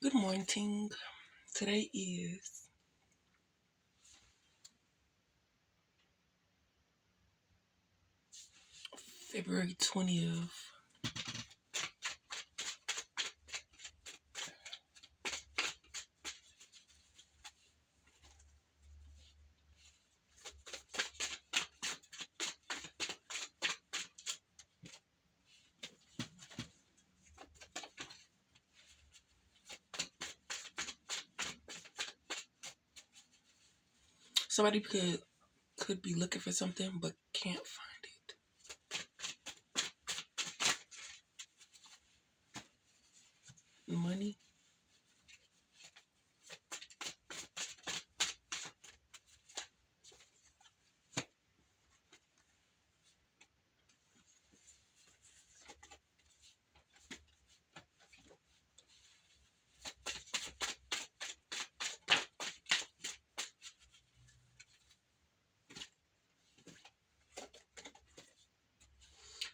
Good morning. Today is February 20th. Somebody could be looking for something but can't find it. Money.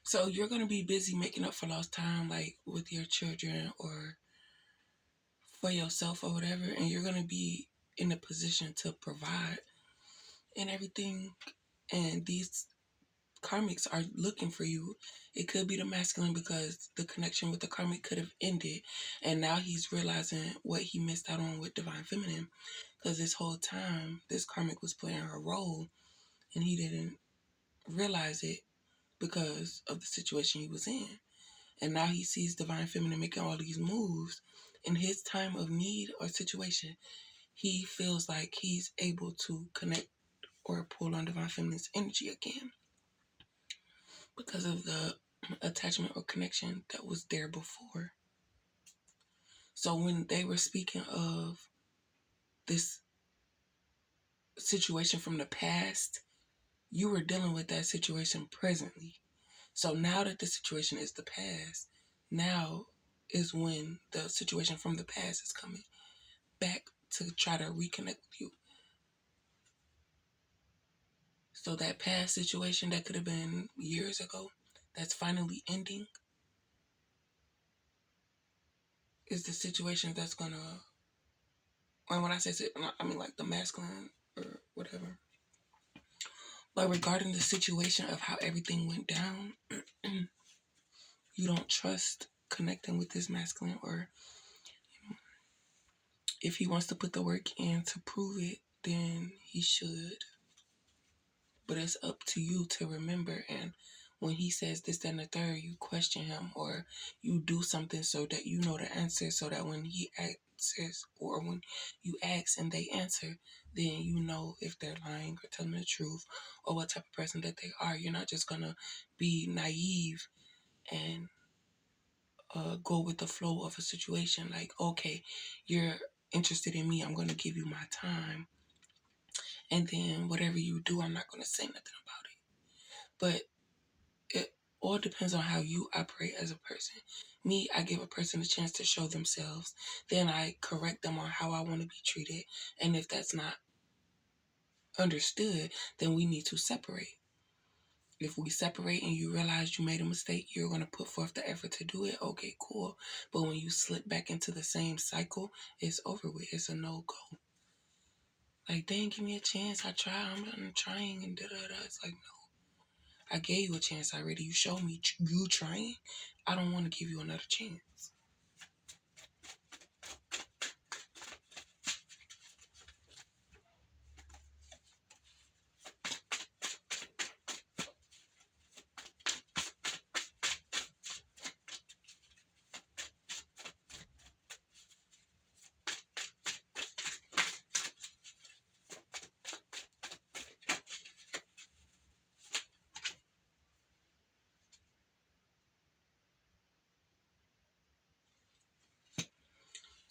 So you're gonna be busy making up for lost time, like with your children or for yourself or whatever, and you're gonna be in a position to provide and everything. And these karmics are looking for you. It could be the masculine because the connection with the karmic could have ended, and now he's realizing what he missed out on with divine feminine. Because this whole time, this karmic was playing her role, and he didn't realize it because of the situation he was in. And now he sees divine feminine making all these moves in his time of need or situation. He feels like he's able to connect or pull on divine feminine's energy again because of the attachment or connection that was there before. So when they were speaking of this situation from the past, you were dealing with that situation presently. So now that the situation is the past, now is when the situation from the past is coming back to try to reconnect with you. So that past situation that could have been years ago, that's finally ending, is the situation that's gonna, and when I say it, I mean like the masculine or whatever. But regarding the situation of how everything went down, you don't trust connecting with this masculine, or if he wants to put the work in to prove it, then he should. But it's up to you to remember. And when he says this, then the third, you question him or you do something so that you know the answer, so that when he answers or when you ask and they answer, then you know if they're lying or telling the truth or what type of person that they are. You're not just going to be naive and go with the flow of a situation. Like, okay, you're interested in me, I'm going to give you my time. And then whatever you do, I'm not going to say nothing about it. But it all depends on how you operate as a person. Me, I give a person a chance to show themselves. Then I correct them on how I want to be treated. And if that's not understood, then we need to separate. If we separate and you realize you made a mistake, you're going to put forth the effort to do it. Okay, cool. But when you slip back into the same cycle, it's over with. It's a no-go. Like, dang, give me a chance. I try. I'm trying and da-da-da. It's like, no. I gave you a chance already. You showed me you trying. I don't want to give you another chance.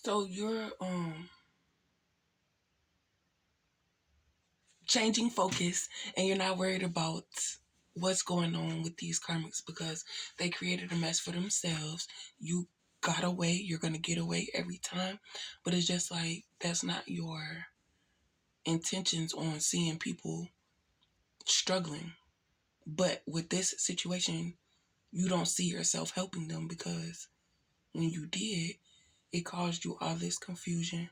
So you're changing focus and you're not worried about what's going on with these karmics because they created a mess for themselves. You got away, you're gonna get away every time. But it's just like that's not your intentions on seeing people struggling. But with this situation, you don't see yourself helping them because when you did, it caused you all this confusion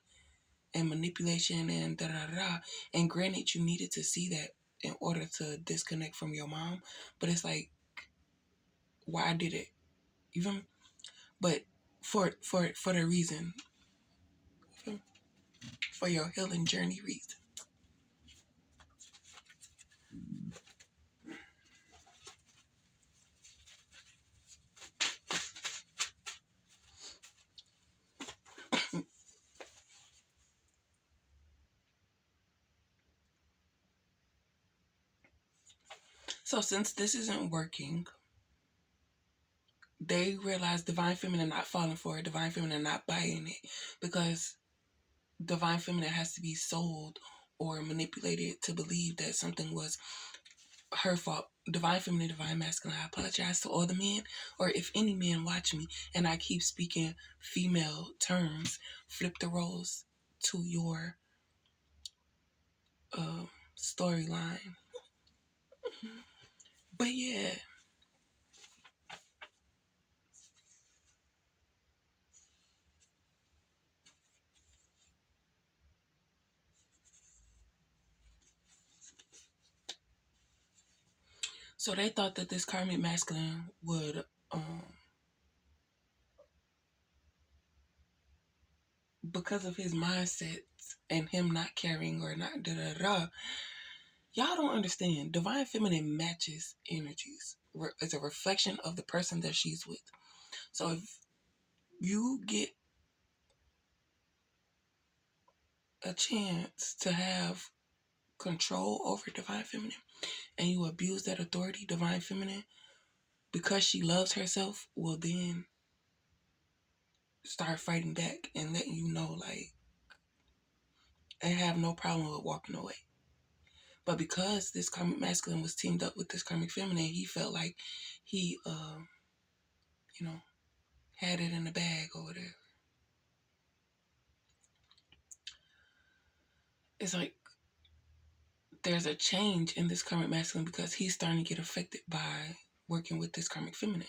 and manipulation and da da da. And granted, you needed to see that in order to disconnect from your mom. But it's like, why did it? You feel me? But for the reason, for your healing journey reason. So since this isn't working, they realize Divine Feminine not falling for it, Divine Feminine not buying it, because Divine Feminine has to be sold or manipulated to believe that something was her fault. Divine Feminine, Divine Masculine, I apologize to all the men, or if any men watch me and I keep speaking female terms, flip the roles to your storyline. But yeah, so they thought that this karmic masculine would, because of his mindset and him not caring or not da da da. Y'all don't understand. Divine Feminine matches energies. It's a reflection of the person that she's with. So if you get a chance to have control over Divine Feminine and you abuse that authority, Divine Feminine, because she loves herself, will then start fighting back and letting you know, like, and have no problem with walking away. But because this karmic masculine was teamed up with this karmic feminine, he felt like he, you know, had it in the bag or whatever. It's like there's a change in this karmic masculine because he's starting to get affected by working with this karmic feminine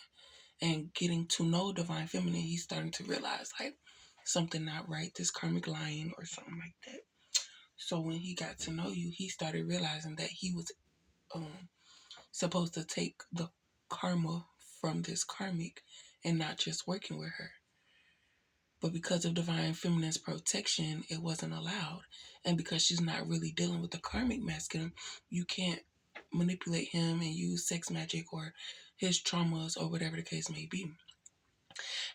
and getting to know Divine Feminine. He's starting to realize like something not right, this karmic lying or something like that. So when he got to know you, he started realizing that he was supposed to take the karma from this karmic and not just working with her. But because of Divine Feminine's protection, it wasn't allowed. And because she's not really dealing with the karmic masculine, you can't manipulate him and use sex magic or his traumas or whatever the case may be.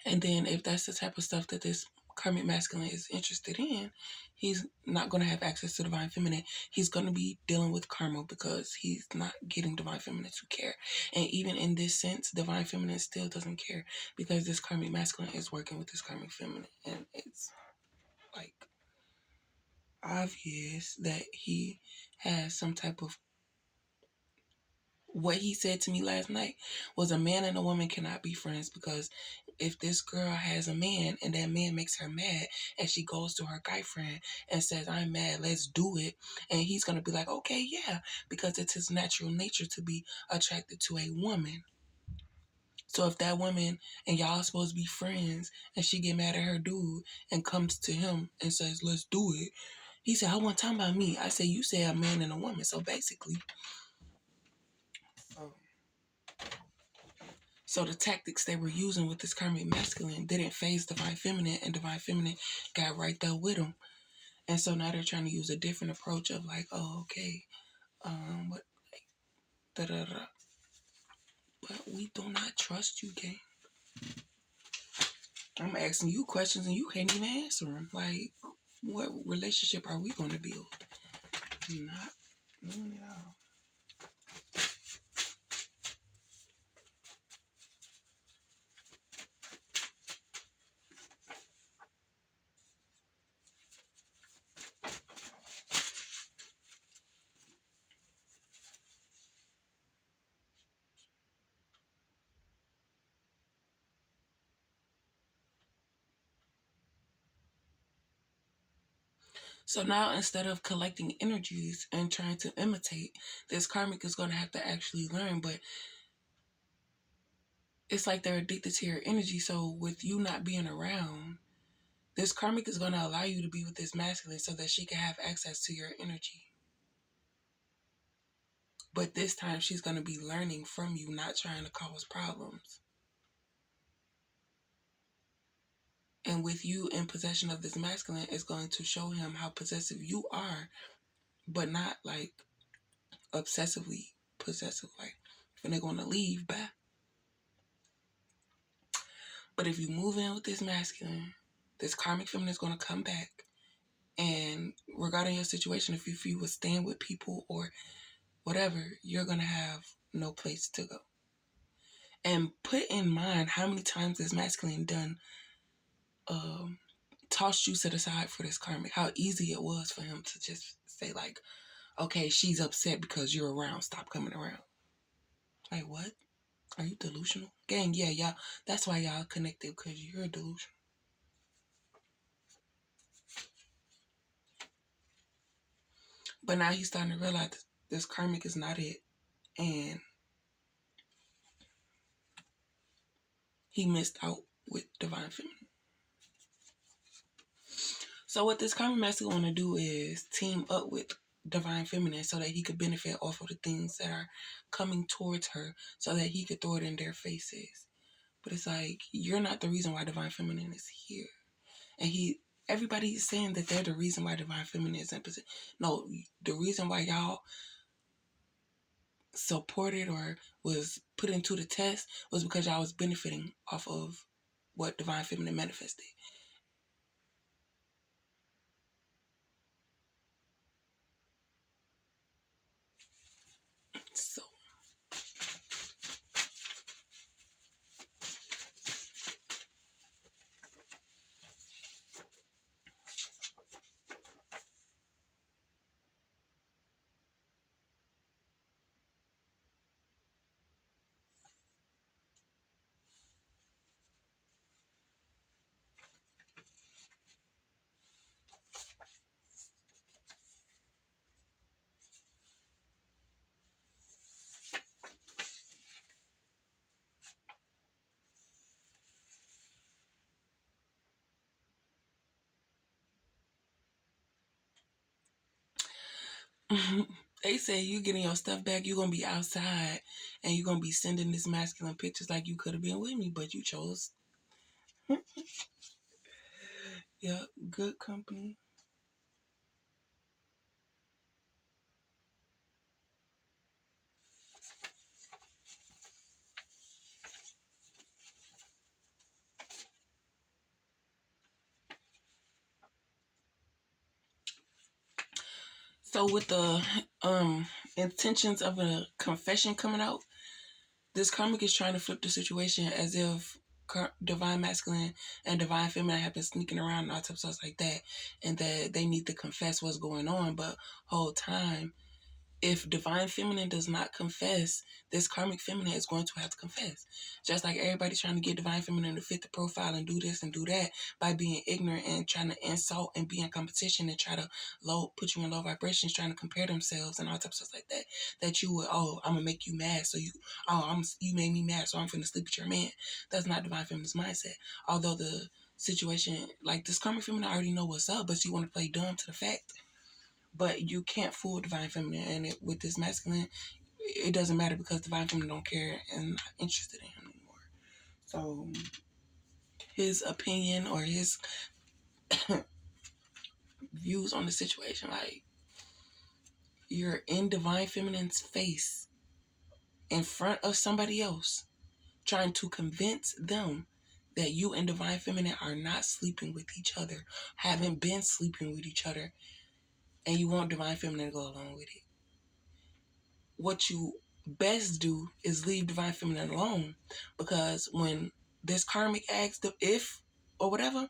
And then if that's the type of stuff that this karmic masculine is interested in, he's not going to have access to Divine Feminine. He's going to be dealing with karma because he's not getting Divine Feminine to care. And even in this sense, Divine Feminine still doesn't care because this karmic masculine is working with this karmic feminine. And it's like obvious that he has some type of, what he said to me last night was, a man and a woman cannot be friends, because if this girl has a man and that man makes her mad and she goes to her guy friend and says, I'm mad, let's do it, and he's going to be like, okay, yeah, because it's his natural nature to be attracted to a woman. So if that woman and y'all are supposed to be friends and she get mad at her dude and comes to him and says, let's do it, he said, I wasn't talking about me. I said, you said a man and a woman. So basically, so the tactics they were using with this karmic masculine didn't phase Divine Feminine, and Divine Feminine got right there with them. And so now they're trying to use a different approach of like, oh, okay, what, like, da da da. But we do not trust you, gang. I'm asking you questions and you can't even answer them. Like, what relationship are we going to build? Not doing it all. So now instead of collecting energies and trying to imitate, this karmic is going to have to actually learn. But it's like they're addicted to your energy. So with you not being around, This karmic is going to allow you to be with this masculine so that she can have access to your energy. But this time she's going to be learning from you, not trying to cause problems. And with you in possession of this masculine, it's going to show him how possessive you are, but not like obsessively possessive. Like, when they're going to leave, bye. But if you move in with this masculine, this karmic feminine is going to come back. And regarding your situation, if you would stand with people or whatever, you're going to have no place to go. And put in mind how many times this masculine done tossed you to the side for this karmic. How easy it was for him to just say like, okay, she's upset because you're around. Stop coming around. Like, what? Are you delusional? Gang, yeah, y'all. That's why y'all connected, because you're delusional. But now he's starting to realize this karmic is not it. And he missed out with divine feminine. So what this karmic masculine want to do is team up with divine feminine so that he could benefit off of the things that are coming towards her so that he could throw it in their faces. But it's like, you're not the reason why divine feminine is here. And everybody's saying that they're the reason why divine feminine is in position. No, the reason why y'all supported or was put into the test was because y'all was benefiting off of what divine feminine manifested. They say you getting your stuff back, you're going to be outside and you're going to be sending this masculine pictures like you could have been with me, but you chose. Yeah, good company. So with the intentions of a confession coming out, this karmic is trying to flip the situation as if divine masculine and divine feminine have been sneaking around and all types of stuff like that, and that they need to confess what's going on. But whole time, if divine feminine does not confess, this karmic feminine is going to have to confess. Just like everybody's trying to get divine feminine to fit the profile and do this and do that by being ignorant and trying to insult and be in competition and try to put you in low vibrations, trying to compare themselves and all types of stuff like that. That you would, oh, I'm gonna make you mad, so you made me mad, so I'm finna sleep with your man. That's not divine feminine's mindset. Although the situation, like this karmic feminine already know what's up, but she want to play dumb to the fact. But you can't fool divine feminine, and with this masculine, it doesn't matter because divine feminine don't care and not interested in him anymore. So his opinion or his views on the situation, like, you're in divine feminine's face in front of somebody else trying to convince them that you and divine feminine are not sleeping with each other, haven't been sleeping with each other, and you want divine feminine to go along with it. What you best do is leave divine feminine alone, because when this karmic asks if or whatever,